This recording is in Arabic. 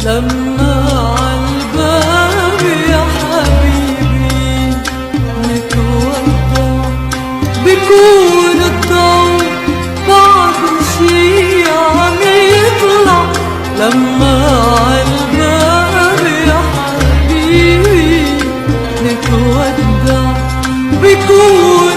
لما عالباب يا حبيبي نتودع، بيكون الضو بعد شي عم يطلع. لما عالباب يا حبيبي نتودع، بيكون